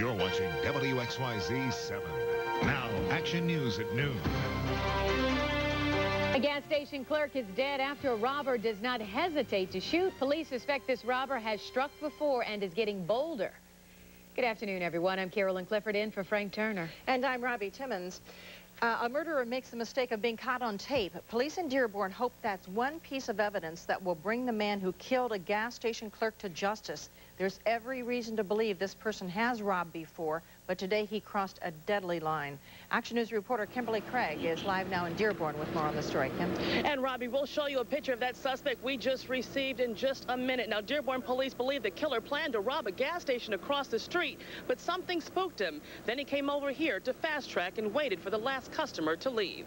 You're watching WXYZ 7. Now, action news at noon. A gas station clerk is dead after a robber does not hesitate to shoot. Police suspect this robber has struck before and is getting bolder. Good afternoon, everyone. I'm Carolyn Clifford in for Frank Turner. And I'm Robbie Timmons. A murderer makes the mistake of being caught on tape. Police in Dearborn hope that's one piece of evidence that will bring the man who killed a gas station clerk to justice. There's every reason to believe this person has robbed before, but today he crossed a deadly line. Action News reporter Kimberly Craig is live now in Dearborn with more on the story. Kim? And Robbie, we'll show you a picture of that suspect we just received in just a minute. Now, Dearborn police believe the killer planned to rob a gas station across the street, but something spooked him. Then he came over here to Fast Track and waited for the last customer to leave.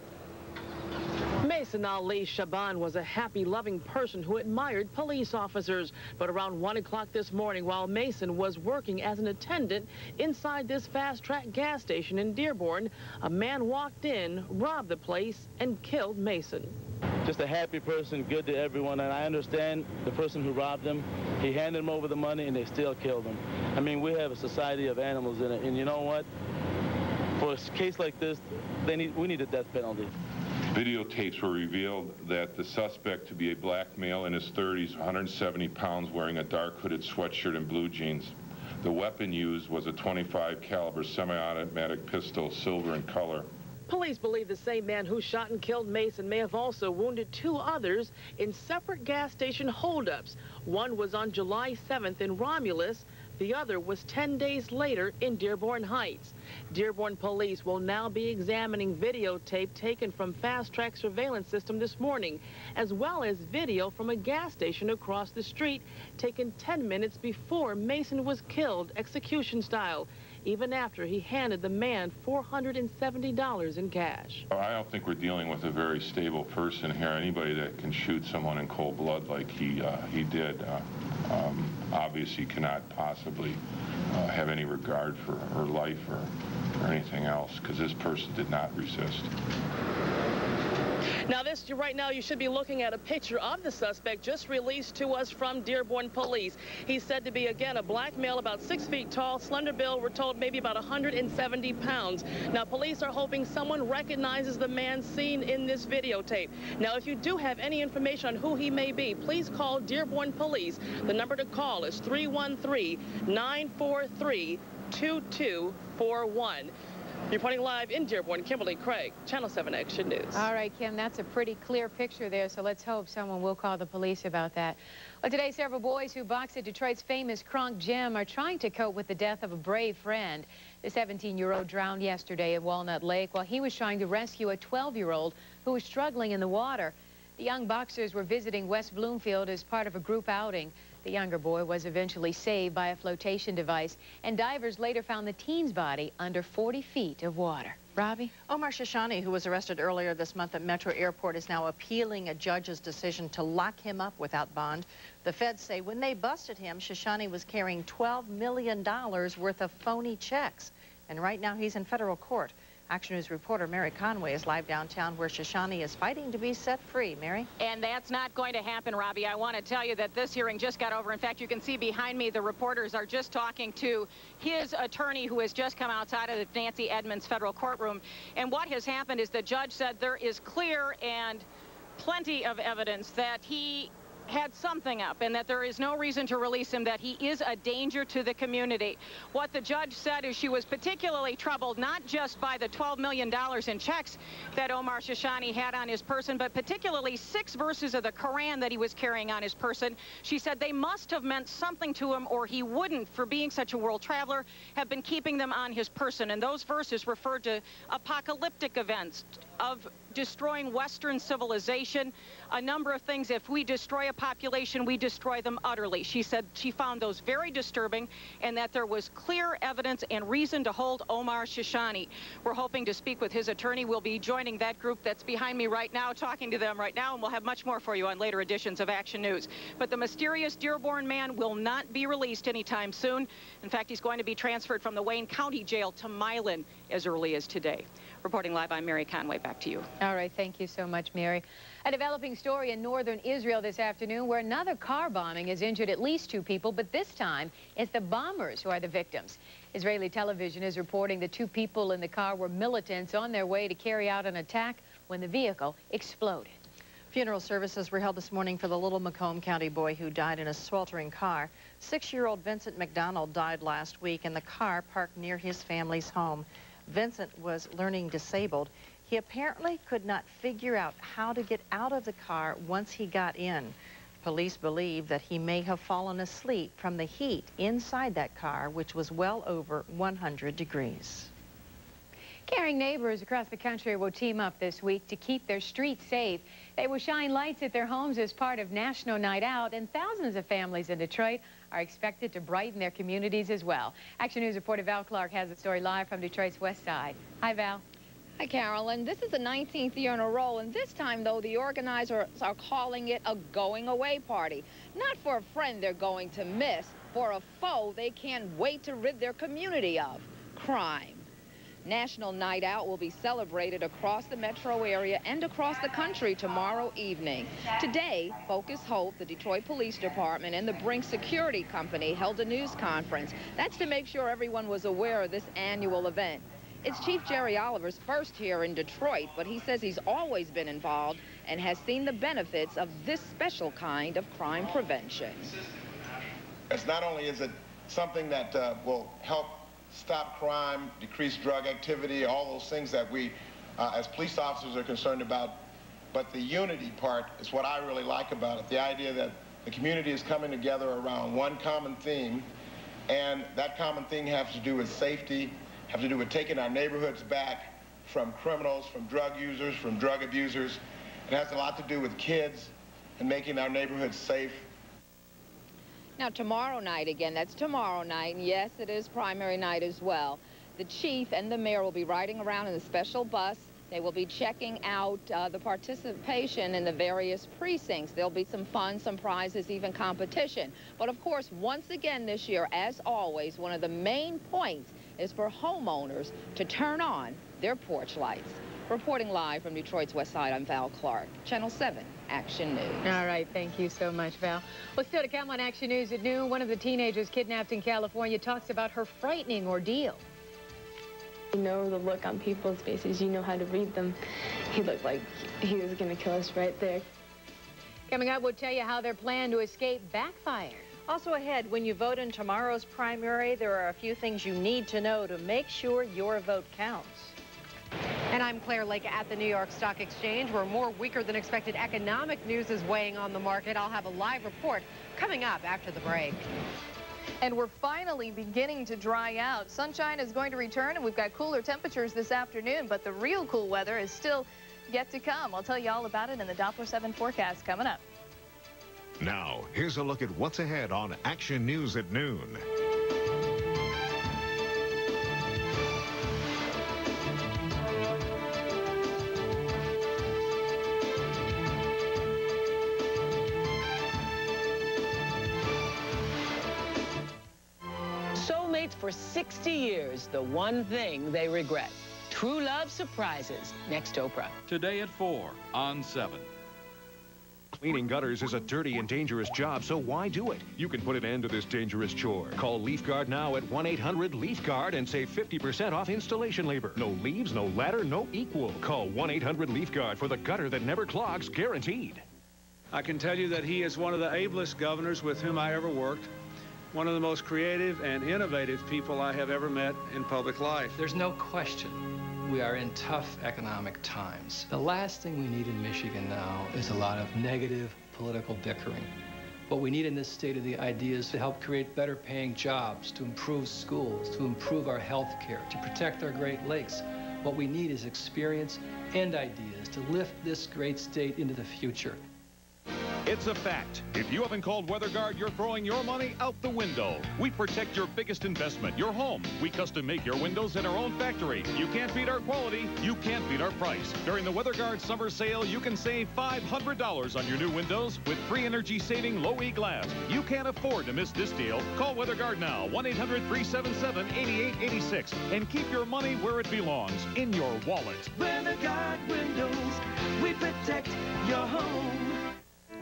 Mason Ali Shaban was a happy, loving person who admired police officers. But around 1 o'clock this morning, while Mason was working as an attendant inside this Fast Track gas station in Dearborn, a man walked in, robbed the place, and killed Mason. Just a happy person, good to everyone, and I understand the person who robbed him. He handed him over the money, and they still killed him. I mean, we have a society of animals in it, and you know what? For a case like this, we need a death penalty. Videotapes were revealed that the suspect, to be a black male in his 30s, 170 pounds, wearing a dark hooded sweatshirt and blue jeans. The weapon used was a .25 caliber semi-automatic pistol, silver in color. Police believe the same man who shot and killed Mason may have also wounded 2 others in separate gas station holdups. One was on July 7th in Romulus. The other was 10 days later in Dearborn Heights. Dearborn police will now be examining videotape taken from Fast Track surveillance system this morning, as well as video from a gas station across the street taken 10 minutes before Mason was killed, execution style, even after he handed the man $470 in cash. I don't think we're dealing with a very stable person here. Anybody that can shoot someone in cold blood like he did, obviously cannot possibly have any regard for her life or anything else, because this person did not resist. Now, right now, you should be looking at a picture of the suspect just released to us from Dearborn police. He's said to be, again, a black male, about 6 feet tall, slender build, we're told maybe about 170 pounds. Now, police are hoping someone recognizes the man seen in this videotape. Now, if you do have any information on who he may be, please call Dearborn police. The number to call is 313-943-2241. Reporting live in Dearborn, Kimberly Craig, Channel 7 Action News. All right, Kim, that's a pretty clear picture there, so let's hope someone will call the police about that. Well, today, several boys who box at Detroit's famous Kronk Gym are trying to cope with the death of a brave friend. The 17-year-old drowned yesterday at Walnut Lake while he was trying to rescue a 12-year-old who was struggling in the water. The young boxers were visiting West Bloomfield as part of a group outing. The younger boy was eventually saved by a flotation device, and divers later found the teen's body under 40 feet of water. Robbie? Omar Shishani, who was arrested earlier this month at Metro Airport, is now appealing a judge's decision to lock him up without bond. The feds say when they busted him, Shishani was carrying $12 million worth of phony checks. And right now he's in federal court. Action News reporter Mary Conway is live downtown where Shishani is fighting to be set free. Mary? And that's not going to happen, Robbie. I want to tell you that this hearing just got over. In fact, you can see behind me the reporters are just talking to his attorney who has just come outside of the Nancy Edmonds federal courtroom. And what has happened is the judge said there is clear and plenty of evidence that he had something up and that there is no reason to release him, that he is a danger to the community. What the judge said is she was particularly troubled not just by the $12 million in checks that Omar Shishani had on his person, but particularly 6 verses of the Quran that he was carrying on his person. She said they must have meant something to him or he wouldn't, for being such a world traveler, have been keeping them on his person. And those verses referred to apocalyptic events, of destroying Western civilization, a number of things. If we destroy a population, we destroy them utterly. She said she found those very disturbing and that there was clear evidence and reason to hold Omar Shishani. We're hoping to speak with his attorney. We'll be joining that group that's behind me right now, talking to them right now, and we'll have much more for you on later editions of Action News. But the mysterious Dearborn man will not be released anytime soon. In fact, he's going to be transferred from the Wayne County Jail to Milan as early as today. Reporting live, I'm Mary Conway. Back to you. All right, thank you so much, Mary. A developing story in northern Israel this afternoon where another car bombing has injured at least 2 people, but this time it's the bombers who are the victims. Israeli television is reporting the 2 people in the car were militants on their way to carry out an attack when the vehicle exploded. Funeral services were held this morning for the Little Macomb County boy who died in a sweltering car. 6-year-old Vincent McDonald died last week in the car parked near his family's home. Vincent was learning disabled. He apparently could not figure out how to get out of the car once he got in. Police believe that he may have fallen asleep from the heat inside that car, which was well over 100 degrees. Caring neighbors across the country will team up this week to keep their streets safe. They will shine lights at their homes as part of National Night Out, and thousands of families in Detroit are expected to brighten their communities as well. Action News reporter Val Clark has the story live from Detroit's West Side. Hi, Val. Hi, Carolyn. This is the 19th year in a row, and this time, though, the organizers are calling it a going-away party. Not for a friend they're going to miss, for a foe they can't wait to rid their community of: crime. National Night Out will be celebrated across the metro area and across the country tomorrow evening. Today, Focus Hope, the Detroit Police Department, and the Brink Security Company held a news conference. That's to make sure everyone was aware of this annual event. It's Chief Jerry Oliver's first here in Detroit, but he says he's always been involved and has seen the benefits of this special kind of crime prevention. It's not only is it something that will help stop crime, decrease drug activity, all those things that we as police officers are concerned about, but the unity part is what I really like about it. The idea that the community is coming together around one common theme, and that common thing has to do with safety, have to do with taking our neighborhoods back from criminals, from drug users, from drug abusers. It has a lot to do with kids and making our neighborhoods safe. Now, tomorrow night, again, that's tomorrow night, and yes, it is primary night as well. The chief and the mayor will be riding around in a special bus. They will be checking out the participation in the various precincts. There'll be some fun, some prizes, even competition. But of course, once again this year, as always, one of the main points is for homeowners to turn on their porch lights. Reporting live from Detroit's West Side, I'm Val Clark, Channel 7 Action News. All right, thank you so much, Val. Well, still to come on Action News at noon, one of the teenagers kidnapped in California talks about her frightening ordeal. You know the look on people's faces. You know how to read them. He looked like he was going to kill us right there. Coming up, we'll tell you how their plan to escape backfired. Also ahead, when you vote in tomorrow's primary, there are a few things you need to know to make sure your vote counts. And I'm Claire Lake at the New York Stock Exchange, where more weaker than expected economic news is weighing on the market. I'll have a live report coming up after the break. And we're finally beginning to dry out. Sunshine is going to return, and we've got cooler temperatures this afternoon, but the real cool weather is still yet to come. I'll tell you all about it in the Doppler 7 forecast coming up. Now, here's a look at what's ahead on Action News at noon. Soulmates for 60 years, the one thing they regret. True love surprises. Next, Oprah. Today at 4 on 7. Cleaning gutters is a dirty and dangerous job, so why do it? You can put an end to this dangerous chore. Call Leaf Guard now at 1-800-LEAF-GUARD and save 50% off installation labor. No leaves, no ladder, no equal. Call 1-800-LEAF-GUARD for the gutter that never clogs, guaranteed. I can tell you that he is one of the ablest governors with whom I ever worked. One of the most creative and innovative people I have ever met in public life. There's no question we are in tough economic times. The last thing we need in Michigan now is a lot of negative political bickering. What we need in this state are the ideas to help create better paying jobs, to improve schools, to improve our health care, to protect our Great Lakes. What we need is experience and ideas to lift this great state into the future. It's a fact. If you haven't called WeatherGuard, you're throwing your money out the window. We protect your biggest investment, your home. We custom make your windows in our own factory. You can't beat our quality. You can't beat our price. During the WeatherGuard summer sale, you can save $500 on your new windows with free energy-saving low-E glass. You can't afford to miss this deal. Call WeatherGuard now, 1-800-377-8886, and keep your money where it belongs, in your wallet. WeatherGuard Windows, we protect your home.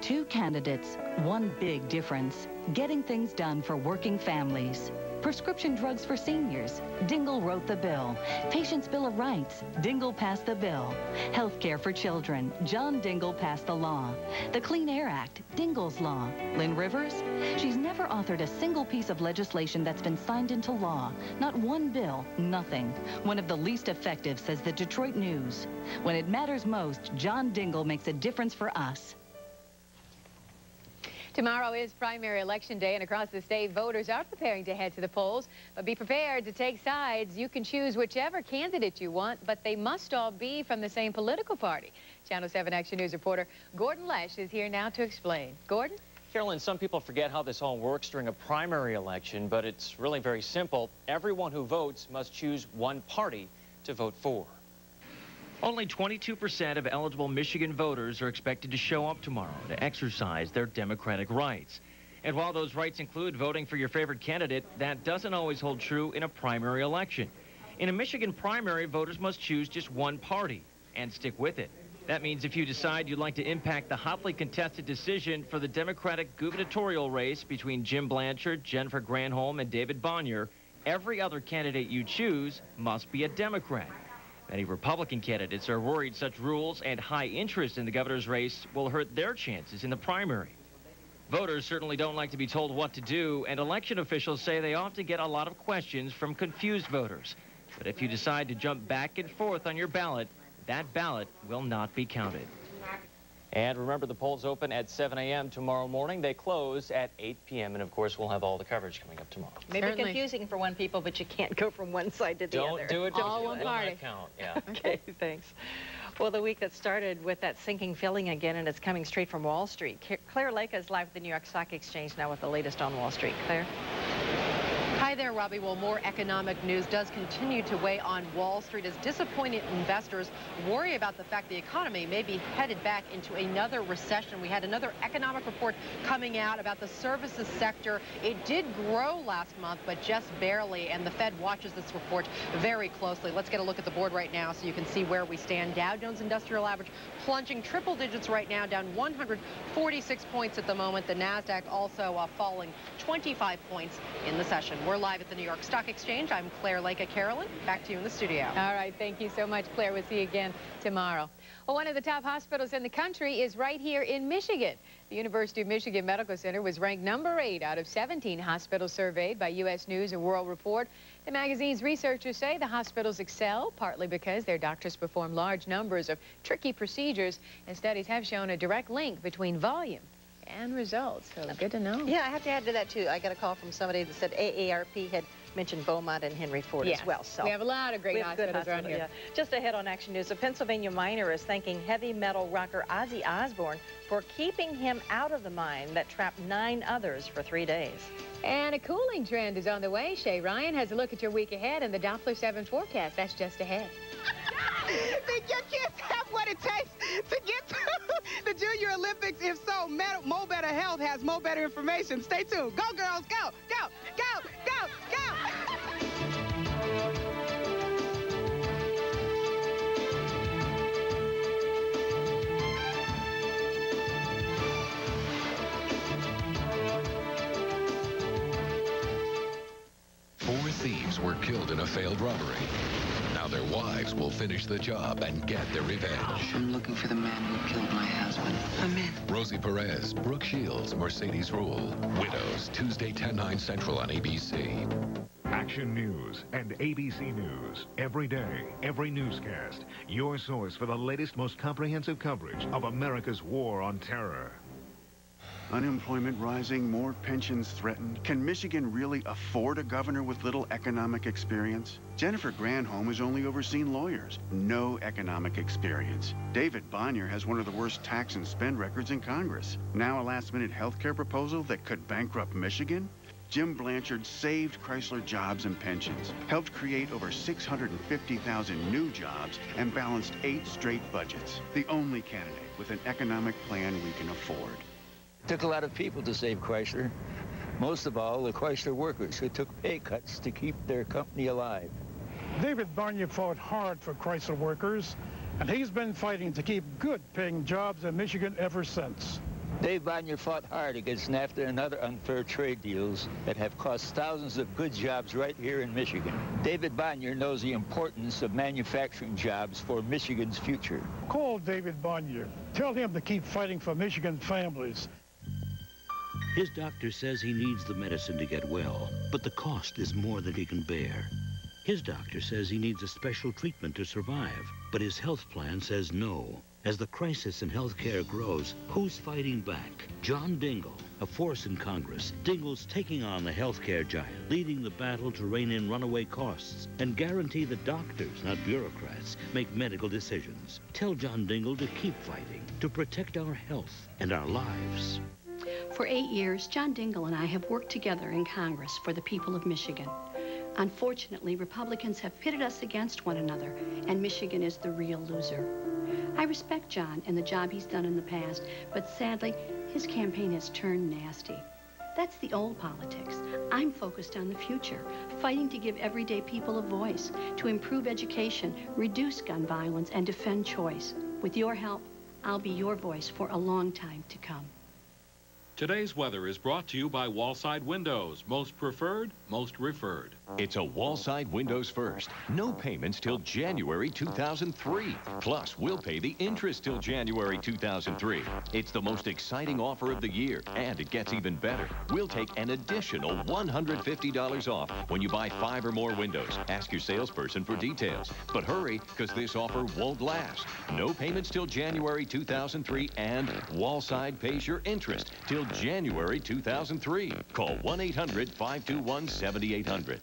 Two candidates, one big difference. Getting things done for working families. Prescription drugs for seniors. Dingell wrote the bill. Patients' Bill of Rights. Dingell passed the bill. Healthcare for children. John Dingell passed the law. The Clean Air Act. Dingell's law. Lynn Rivers? She's never authored a single piece of legislation that's been signed into law. Not one bill. Nothing. One of the least effective, says the Detroit News. When it matters most, John Dingell makes a difference for us. Tomorrow is primary election day, and across the state, voters are preparing to head to the polls. But be prepared to take sides. You can choose whichever candidate you want, but they must all be from the same political party. Channel 7 Action News reporter Gordon Lesh is here now to explain. Gordon? Carolyn, some people forget how this all works during a primary election, but it's really very simple. Everyone who votes must choose one party to vote for. Only 22% of eligible Michigan voters are expected to show up tomorrow to exercise their democratic rights. And while those rights include voting for your favorite candidate, that doesn't always hold true in a primary election. In a Michigan primary, voters must choose just one party and stick with it. That means if you decide you'd like to impact the hotly contested decision for the Democratic gubernatorial race between Jim Blanchard, Jennifer Granholm, and David Bonnier, every other candidate you choose must be a Democrat. Many Republican candidates are worried such rules and high interest in the governor's race will hurt their chances in the primary. Voters certainly don't like to be told what to do, and election officials say they often get a lot of questions from confused voters. But if you decide to jump back and forth on your ballot, that ballot will not be counted. And remember, the polls open at 7 a.m. tomorrow morning. They close at 8 p.m. And, of course, we'll have all the coverage coming up tomorrow. Maybe confusing for one people, but you can't go from one side to the other. Don't do it. All one party. Count. Yeah. Okay, thanks. Well, the week that started with that sinking feeling again, and it's coming straight from Wall Street. Claire Lake is live at the New York Stock Exchange now with the latest on Wall Street. Claire? Hi there, Robbie. Well, more economic news does continue to weigh on Wall Street as disappointed investors worry about the fact the economy may be headed back into another recession. We had another economic report coming out about the services sector. It did grow last month, but just barely, and the Fed watches this report very closely. Let's get a look at the board right now so you can see where we stand. Dow Jones Industrial Average plunging triple digits right now, down 146 points at the moment. The NASDAQ also falling 25 points in the session. We're live at the New York Stock Exchange. I'm Claire Lake at Carolyn. Back to you in the studio. All right. Thank you so much, Claire. We'll see you again tomorrow. Well, one of the top hospitals in the country is right here in Michigan. The University of Michigan Medical Center was ranked number 8 out of 17 hospitals surveyed by U.S. News and World Report. The magazine's researchers say the hospitals excel, partly because their doctors perform large numbers of tricky procedures, and studies have shown a direct link between volume and results. So good to know. Yeah, I have to add to that, too. I got a call from somebody that said AARP had mentioned Beaumont and Henry Ford as well. So we have a lot of great hospitals around here. Yeah. Just ahead on Action News, a Pennsylvania miner is thanking heavy metal rocker Ozzy Osbourne for keeping him out of the mine that trapped 9 others for 3 days. And a cooling trend is on the way. Shay Ryan has a look at your week ahead and the Doppler 7 forecast. That's just ahead. Think your kids have what it takes to get to the Junior Olympics? If so, Mo Better Health has Mo Better information. Stay tuned. Go, girls. Go, go, go, go, go. Four thieves were killed in a failed robbery. Now their wives will finish the job and get their revenge. I'm looking for the man who killed my husband. I'm in. Rosie Perez, Brooke Shields, Mercedes Rule. Widows, Tuesday, 10/9 Central on ABC. Action News and ABC News. Every day, every newscast. Your source for the latest, most comprehensive coverage of America's war on terror. Unemployment rising, more pensions threatened. Can Michigan really afford a governor with little economic experience? Jennifer Granholm has only overseen lawyers. No economic experience. David Bonnier has one of the worst tax and spend records in Congress. Now a last-minute health care proposal that could bankrupt Michigan? Jim Blanchard saved Chrysler jobs and pensions, helped create over 650,000 new jobs, and balanced 8 straight budgets. The only candidate with an economic plan we can afford. It took a lot of people to save Chrysler. Most of all, the Chrysler workers who took pay cuts to keep their company alive. David Bonnier fought hard for Chrysler workers, and he's been fighting to keep good-paying jobs in Michigan ever since. Dave Bonnier fought hard against NAFTA and other unfair trade deals that have cost thousands of good jobs right here in Michigan. David Bonnier knows the importance of manufacturing jobs for Michigan's future. Call David Bonnier. Tell him to keep fighting for Michigan families. His doctor says he needs the medicine to get well, but the cost is more than he can bear. His doctor says he needs a special treatment to survive, but his health plan says no. As the crisis in health care grows, who's fighting back? John Dingell, a force in Congress. Dingell's taking on the health care giant, leading the battle to rein in runaway costs and guarantee that doctors, not bureaucrats, make medical decisions. Tell John Dingell to keep fighting, to protect our health and our lives. For 8 years, John Dingell and I have worked together in Congress for the people of Michigan. Unfortunately, Republicans have pitted us against one another, and Michigan is the real loser. I respect John and the job he's done in the past, but sadly, his campaign has turned nasty. That's the old politics. I'm focused on the future, fighting to give everyday people a voice, to improve education, reduce gun violence, and defend choice. With your help, I'll be your voice for a long time to come. Today's weather is brought to you by Wallside Windows. Most preferred, most referred. It's a Wallside Windows First. No payments till January 2003. Plus, we'll pay the interest till January 2003. It's the most exciting offer of the year, and it gets even better. We'll take an additional $150 off when you buy 5 or more windows. Ask your salesperson for details. But hurry, because this offer won't last. No payments till January 2003, and Wallside pays your interest till January 2003. Call 1-800-521-7800.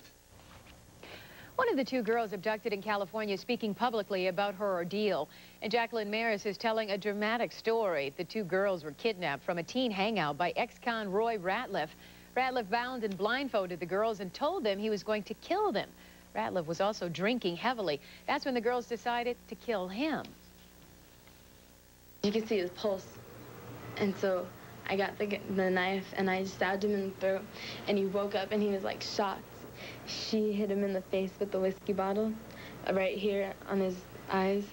One of the 2 girls abducted in California is speaking publicly about her ordeal. And Jacqueline Maris is telling a dramatic story. The 2 girls were kidnapped from a teen hangout by ex-con Roy Ratliff. Ratliff bound and blindfolded the girls and told them he was going to kill them. Ratliff was also drinking heavily. That's when the girls decided to kill him. You could see his pulse. And so I got the knife and I stabbed him in the throat. And he woke up and he was like shocked. She hit him in the face with the whiskey bottle, right here on his eyes,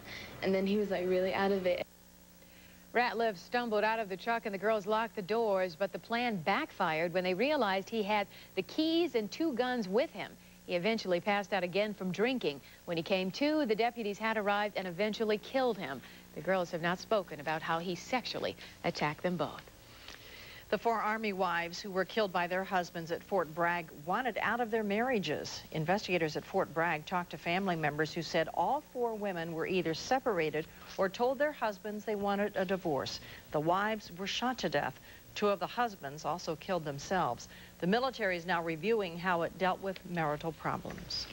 and then he was like really out of it. Ratliff stumbled out of the truck and the girls locked the doors, but the plan backfired when they realized he had the keys and 2 guns with him. He eventually passed out again from drinking. When he came to, the deputies had arrived and eventually killed him. The girls have not spoken about how he sexually attacked them both. The 4 Army wives who were killed by their husbands at Fort Bragg wanted out of their marriages. Investigators at Fort Bragg talked to family members who said all 4 women were either separated or told their husbands they wanted a divorce. The wives were shot to death. 2 of the husbands also killed themselves. The military is now reviewing how it dealt with marital problems.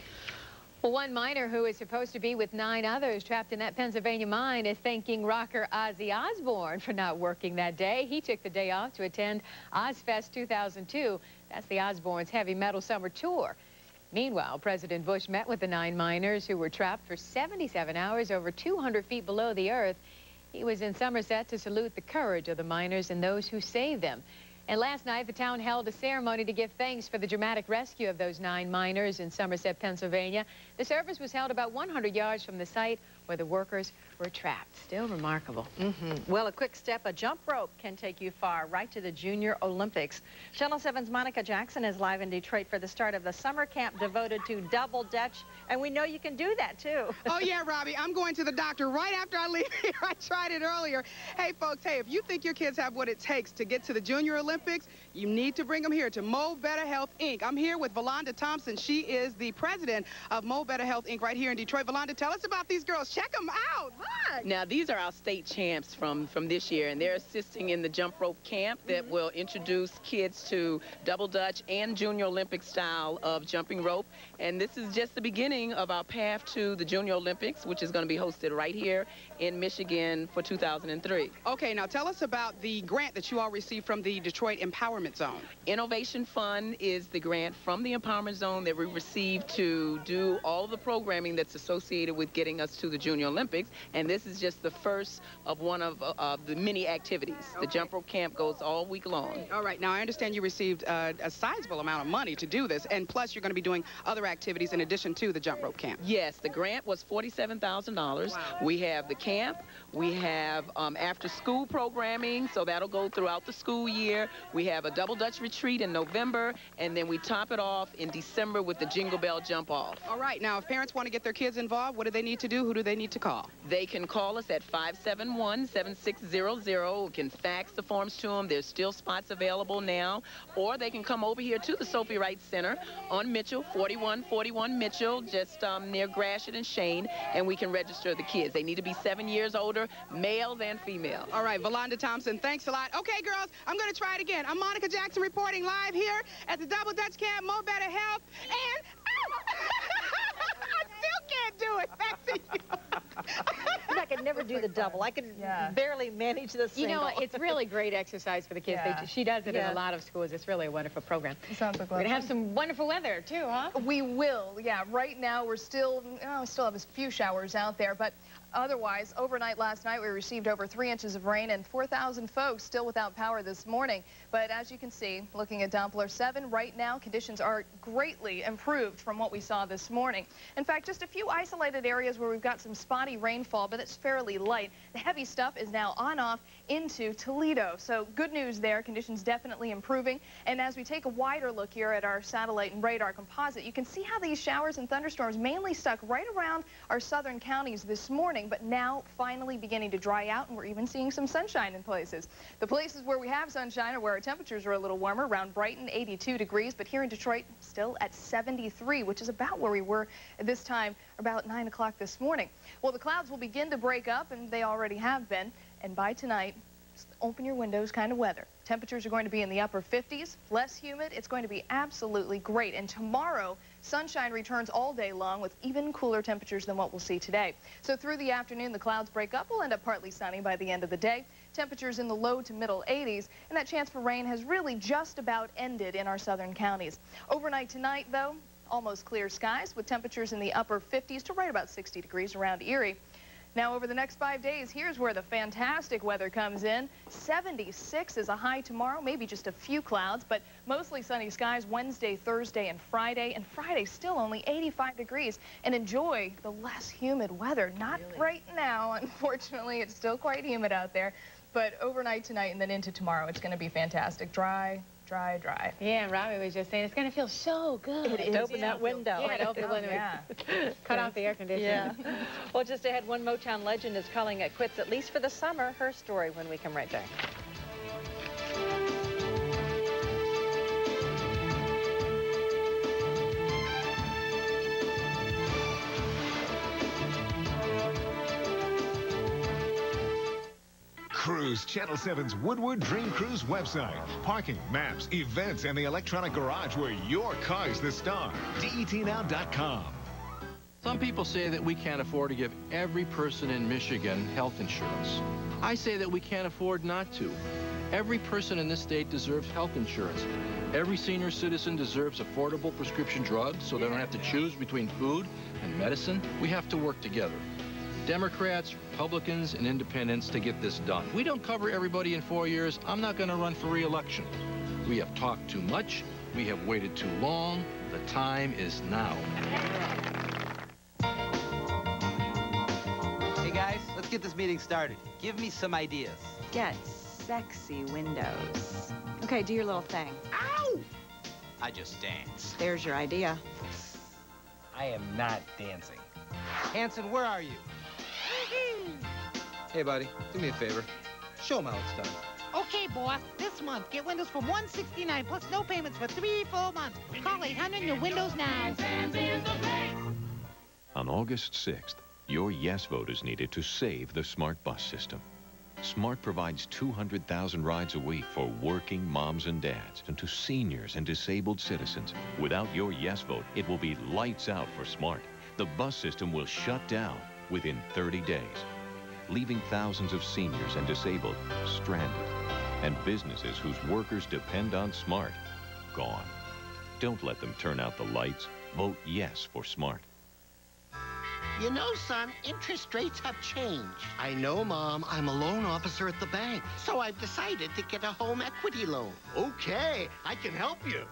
Well, one miner who is supposed to be with 9 others trapped in that Pennsylvania mine is thanking rocker Ozzy Osbourne for not working that day. He took the day off to attend Ozfest 2002. That's the Osbournes' heavy metal summer tour. Meanwhile, President Bush met with the 9 miners who were trapped for 77 hours over 200 feet below the earth. He was in Somerset to salute the courage of the miners and those who saved them. And last night, the town held a ceremony to give thanks for the dramatic rescue of those 9 miners in Somerset, Pennsylvania. The service was held about 100 yards from the site where the workers were trapped. Still remarkable. Well, a quick step, a jump rope can take you far, right to the Junior Olympics. Channel 7's Monica Jackson is live in Detroit for the start of the summer camp devoted to double dutch, and we know you can do that, too. Oh, yeah, Robbie, I'm going to the doctor right after I leave here. I tried it earlier. Hey, folks, hey, if you think your kids have what it takes to get to the Junior Olympics, Olympics, you need to bring them here to Mo Better Health, Inc. I'm here with Valonda Thompson. She is the president of Mo Better Health, Inc. right here in Detroit. Valonda, tell us about these girls. Check them out. Look. Now, these are our state champs from this year, and they're assisting in the jump rope camp that will introduce kids to double dutch and junior Olympic style of jumping rope. And this is just the beginning of our path to the Junior Olympics, which is going to be hosted right here in Michigan for 2003. Okay, now tell us about the grant that you all received from the Detroit Empowerment Zone. Innovation Fund is the grant from the Empowerment Zone that we received to do all of the programming that's associated with getting us to the Junior Olympics. And this is just the first of one of the many activities. Okay. The jump rope camp goes all week long. All right, now I understand you received a sizable amount of money to do this, and plus you're going to be doing other activities in addition to the jump rope camp. Yes, the grant was $47,000. Wow. We have the camp, we have after-school programming, so that'll go throughout the school year. We have a double dutch retreat in November, and then we top it off in December with the Jingle Bell Jump Off. All right, now if parents want to get their kids involved, what do they need to do? Who do they need to call? They can call us at 571-7600. We can fax the forms to them. There's still spots available now. Or they can come over here to the Sophie Wright Center on Mitchell, 4141 Mitchell, just near Gratiot and Shane, and we can register the kids. They need to be 7 years older, males and females. All right, Valonda Thompson, thanks a lot. Okay, girls, I'm going to try it again. I'm Monica Jackson reporting live here at the Double Dutch Camp, Mo Better Health, and I still can't do it. Back to you. I could never do the double. I could barely manage the single. You know, it's really great exercise for the kids. She does it in a lot of schools. It's really a wonderful program. Sounds like we're going to have some wonderful weather, too, huh? We will, yeah. Right now, we still have a few showers out there, but otherwise, overnight last night, we received over 3 inches of rain and 4,000 folks still without power this morning. But as you can see, looking at Doppler 7, right now, conditions are greatly improved from what we saw this morning. In fact, just a few isolated areas where we've got some spotty rainfall, but it's fairly light. The heavy stuff is now on off into Toledo. So good news there. Conditions definitely improving. And as we take a wider look here at our satellite and radar composite, you can see how these showers and thunderstorms mainly stuck right around our southern counties this morning, but now finally beginning to dry out, and we're even seeing some sunshine in places. The places where we have sunshine are where our temperatures are a little warmer. Around Brighton, 82 degrees, but here in Detroit, still at 73, which is about where we were at this time, about 9 o'clock this morning. Well, the clouds will begin to break up, and they already have been, and by tonight, open your windows kind of weather. Temperatures are going to be in the upper 50s, less humid. It's going to be absolutely great. And tomorrow, sunshine returns all day long with even cooler temperatures than what we'll see today. So through the afternoon, the clouds break up. We'll end up partly sunny by the end of the day. Temperatures in the low to middle 80s, and that chance for rain has really just about ended in our southern counties. Overnight tonight, though, almost clear skies with temperatures in the upper 50s to right about 60 degrees around Erie. Now, over the next 5 days, here's where the fantastic weather comes in. 76 is a high tomorrow, maybe just a few clouds, but mostly sunny skies Wednesday, Thursday, and Friday. And Friday still only 85 degrees. And enjoy the less humid weather. Not right now, unfortunately. It's still quite humid out there. But overnight tonight and then into tomorrow, it's going to be fantastic. Dry, dry, dry. Yeah, Robbie was just saying it's going to feel so good. It is. Open that window. Yeah, open the window. Cut off the air conditioning. Yeah. Well, just ahead, one Motown legend is calling it quits, at least for the summer. Her story when we come right back. Cruise Channel 7's Woodward Dream Cruise website. Parking, maps, events, and the electronic garage where your car's the star. DETnow.com. Some people say that we can't afford to give every person in Michigan health insurance. I say that we can't afford not to. Every person in this state deserves health insurance. Every senior citizen deserves affordable prescription drugs so they don't have to choose between food and medicine. We have to work together. Democrats, Republicans, and independents to get this done. We don't cover everybody in 4 years. I'm not going to run for re-election. We have talked too much. We have waited too long. The time is now. Hey guys, let's get this meeting started. Give me some ideas. Get sexy windows. Okay, do your little thing. Ow! I just dance. There's your idea. I am not dancing. Hanson, where are you? Hey, buddy, do me a favor. Show them how it's done. Okay, boss. This month, get windows for $169 plus no payments for 3 full months. Call 800 New Windows now. On August 6th, your yes vote is needed to save the Smart bus system. Smart provides 200,000 rides a week for working moms and dads and to seniors and disabled citizens. Without your yes vote, it will be lights out for Smart. The bus system will shut down within 30 days, leaving thousands of seniors and disabled stranded, and businesses whose workers depend on Smart gone. Don't let them turn out the lights. Vote yes for Smart. You know, son, interest rates have changed. I know, Mom. I'm a loan officer at the bank, so I've decided to get a home equity loan. Okay, I can help you.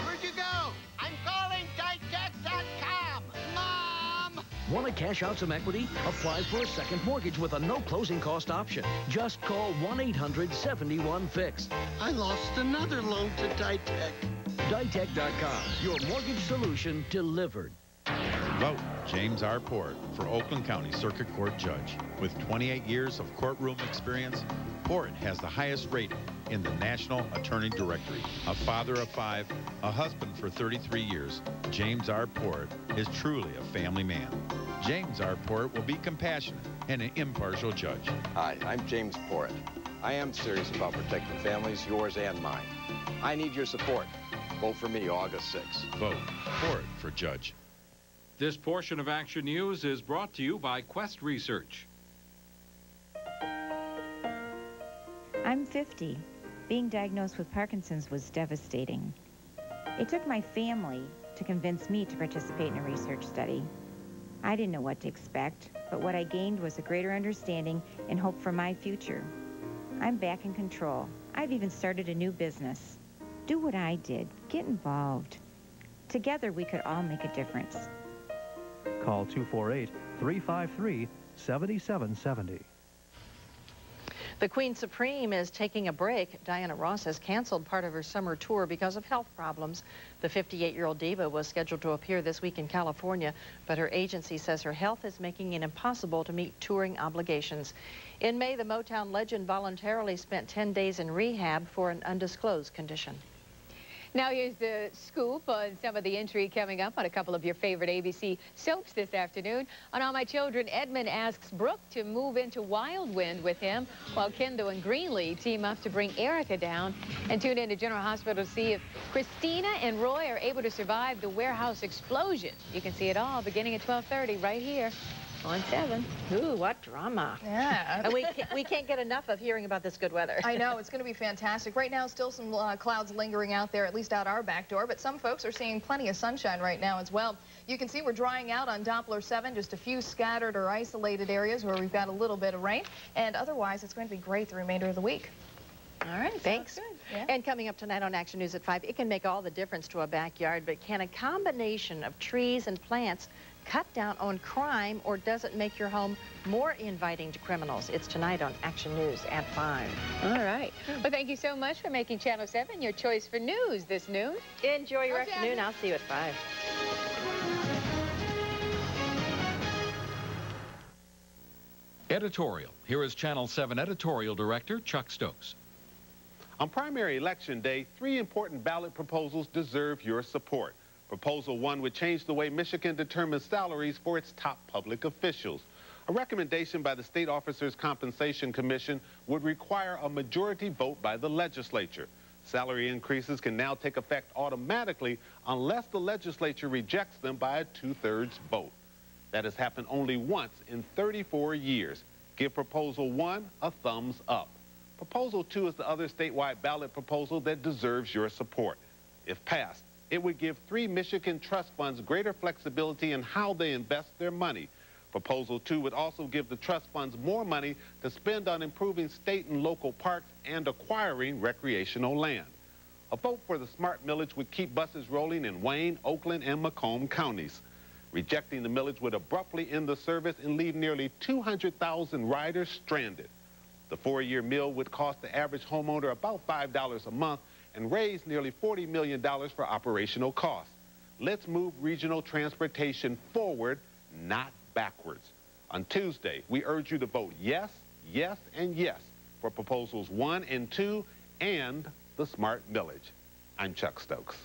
Where'd you go? I'm calling Digest.com. Mom! Want to cash out some equity? Apply for a second mortgage with a no closing cost option. Just call 1-800-71-FIX. I lost another loan to Ditech. Ditech.com, your mortgage solution delivered. Vote James R. Port for Oakland County Circuit Court Judge. With 28 years of courtroom experience, Port has the highest rating in the National Attorney Directory. A father of 5, a husband for 33 years, James R. Port is truly a family man. James R. Port will be compassionate and an impartial judge. Hi, I'm James Port. I am serious about protecting families, yours and mine. I need your support. Vote for me August 6th. Vote Port for judge. This portion of Action News is brought to you by Quest Research. I'm 50. Being diagnosed with Parkinson's was devastating. It took my family to convince me to participate in a research study. I didn't know what to expect, but what I gained was a greater understanding and hope for my future. I'm back in control. I've even started a new business. Do what I did. Get involved. Together, we could all make a difference. Call 248-353-7770. The Queen Supreme is taking a break. Diana Ross has canceled part of her summer tour because of health problems. The 58-year-old diva was scheduled to appear this week in California, but her agency says her health is making it impossible to meet touring obligations. In May, the Motown legend voluntarily spent 10 days in rehab for an undisclosed condition. Now here's the scoop on some of the intrigue coming up on a couple of your favorite ABC soaps this afternoon. On All My Children, Edmund asks Brooke to move into Wild Wind with him, while Kendall and Greenlee team up to bring Erica down. And tune in to General Hospital to see if Christina and Roy are able to survive the warehouse explosion. You can see it all beginning at 12:30 right here on 7. Ooh, what drama. Yeah. And we can't get enough of hearing about this good weather. I know, it's going to be fantastic. Right now, still some clouds lingering out there, at least out our back door, but some folks are seeing plenty of sunshine right now as well. You can see we're drying out on Doppler 7, just a few scattered or isolated areas where we've got a little bit of rain, and otherwise it's going to be great the remainder of the week. All right, thanks. Yeah. And coming up tonight on Action News at 5, it can make all the difference to a backyard, but can a combination of trees and plants cut down on crime, or does it make your home more inviting to criminals? It's tonight on Action News at 5. All right. Well, thank you so much for making Channel 7 your choice for news this noon. Enjoy your afternoon. I'll see you at 5. Editorial. Here is Channel 7 Editorial Director Chuck Stokes. On primary election day, 3 important ballot proposals deserve your support. Proposal 1 would change the way Michigan determines salaries for its top public officials. A recommendation by the State Officers Compensation Commission would require a majority vote by the legislature. Salary increases can now take effect automatically unless the legislature rejects them by a 2/3 vote. That has happened only once in 34 years. Give Proposal 1 a thumbs up. Proposal 2 is the other statewide ballot proposal that deserves your support. If passed, it would give 3 Michigan trust funds greater flexibility in how they invest their money. Proposal 2 would also give the trust funds more money to spend on improving state and local parks and acquiring recreational land. A vote for the smart millage would keep buses rolling in Wayne, Oakland, and Macomb counties. Rejecting the millage would abruptly end the service and leave nearly 200,000 riders stranded. The 4-year mill would cost the average homeowner about $5 a month and raise nearly $40 million for operational costs. Let's move regional transportation forward, not backwards. On Tuesday, we urge you to vote yes, yes, and yes for Proposals 1 and 2 and the Smart Village. I'm Chuck Stokes.